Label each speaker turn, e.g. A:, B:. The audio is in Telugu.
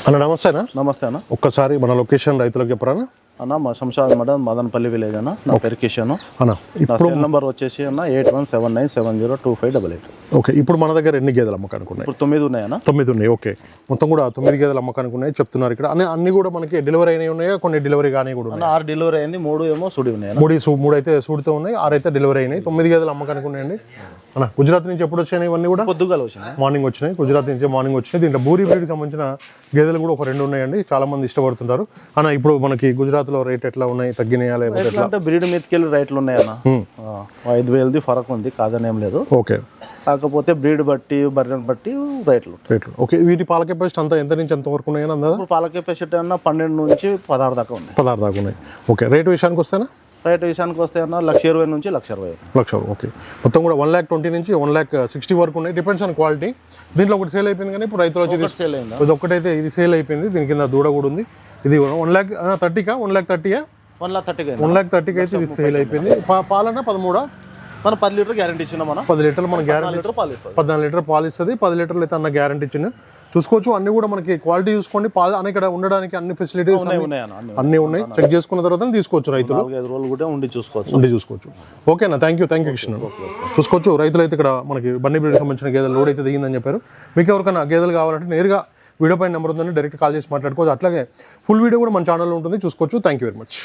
A: అన్న నమస్తే అన్న.
B: నమస్తే అన్న.
A: ఒక్కసారి మన లొకేషన్ రైతులకు చెప్పరా
B: అన్న మా శంషాబాద్ మండలం మదనపల్లి విలేజ్ అన్న. నా పేరు కిషన్
A: అన్న.
B: ఇప్పుడు నెంబర్ వచ్చేసి అన్న 8179702588.
A: ఓకే, ఇప్పుడు మన దగ్గర ఎన్ని గేదెలు అమ్మకానికి ఉన్నాయి?
B: ఇప్పుడు 9 ఉన్నాయన్న.
A: 9 ఉన్నాయి. ఓకే, మొత్తం కూడా 9 గేదెలు అమ్మకానికి ఉన్నాయి చెప్తున్నారు ఇక్కడ. అన్ని కూడా మనకి డెలివరీ అయినవి ఉన్నాయా? కొన్ని డెలివరీ కానీ కూడా ఉన్నాయి.
B: 6 డెలివరీ అయింది, 3 ఏమో సుడి ఉన్నాయి.
A: 3 అయితే సూడితో ఉన్నాయి, 6 అయితే డెలివరీ అయినాయి. 9 గేదెలు అమ్మకానికి ఉన్నాయండి అన్న. గుజరాత్ నుంచి ఎప్పుడు వచ్చాయి ఇవన్నీ కూడా?
B: పొద్దుగాల వచ్చినాయి,
A: మార్నింగ్ వచ్చినాయి. గుజరాత్ నుంచి మార్నింగ్ వచ్చినాయి. దీంట్లో బూరి బ్రీడ్కి సంబంధించిన గేదెలు కూడా ఒక 2 ఉన్నాయండి. చాలా మంది ఇష్టపడుతుంటారు అన్న. ఇప్పుడు మనకి గుజరాత్లో రేట్ ఎట్లా ఉన్నాయి? తగ్గినాయా లేకపోతే
B: అంటే బ్రీడ్ మీదకి వెళ్ళి రైట్లు ఉన్నాయన్న. 5,000ది ఫరక్ ఉంది, కాదనేం లేదు.
A: ఓకే,
B: కాకపోతే బ్రీడ్ బట్టి బర్రెని బట్టి రేట్లు.
A: ఓకే, వీటి పాల కెపాసిటీ అంతా ఎంత నుంచి ఎంత వరకు ఉన్నాయని అందా?
B: ఇప్పుడు పాల కెపాసిటీ అన్న 12 నుంచి 16 దాకా ఉన్నాయి.
A: 16 దాకా ఉన్నాయి. ఓకే, రేటు విషయానికి వస్తేనా?
B: రైట్ విషయానికి వస్తే అన్న 1,20,000 నుంచి 1,20,000.
A: లక్ష. ఓకే, మొత్తం కూడా 1,20,000 నుంచి 1,60,000 వరకు ఉన్నాయి. Depends on quality. దీంట్లో ఒకటి సేల్ అయిపోయింది, కానీ ఇప్పుడు రైతులు వచ్చి
B: సేల్ అయిందా?
A: ఇది ఒక్కటైతే ఇది సేల్ అయిపోయింది. దీని కింద దూడ కూడా ఉంది. ఇది 1,30,000కా? 1,30,000 1,30,000 అయితే ఇది సేల్ అయిపోయింది. పాలన 13
B: మనం 10 లీటర్ గ్యారంటీ ఇచ్చినా మనం
A: 10 లీటర్లు మన గ్యారంటీ, 14 లీటర్ పాలు ఇస్తుంది. 10 లీటర్లు అయితే అన్న గ్యారంటీ ఇచ్చింది. చూసుకోవచ్చు, అన్ని కూడా మనకి క్వాలిటీ చూసుకోండి. పాలు అని ఇక్కడ ఉండడానికి అన్ని ఫెసిలిటీస్ అన్ని ఉన్నాయి. చెక్ చేసుకున్న తర్వాత తీసుకోవచ్చు రైతులు.
B: 4-5 రోజులు కూడా ఉండి చూసుకోవచ్చు.
A: ఓకేనా, థ్యాంక్ యూ కృష్ణ. చూసుకోవచ్చు, రైతులు అయితే ఇక్కడ మనకి బన్నీ బ్రీడ్కి సంబంధించిన గేదెలు లోడ్ అయితే దిగిందని చెప్పారు. మీకు ఎవరికైనా గేదెలు కావాలంటే నేరుగా వీడియో పైన నెంబర్ ఉందని డైరెక్ట్ కాల్ చేసి మాట్లాడుకోవచ్చు. అట్లాగే ఫుల్ వీడియో కూడా మన ఛానల్లో ఉంటుంది, చూసుకోవచ్చు. Thank you very much.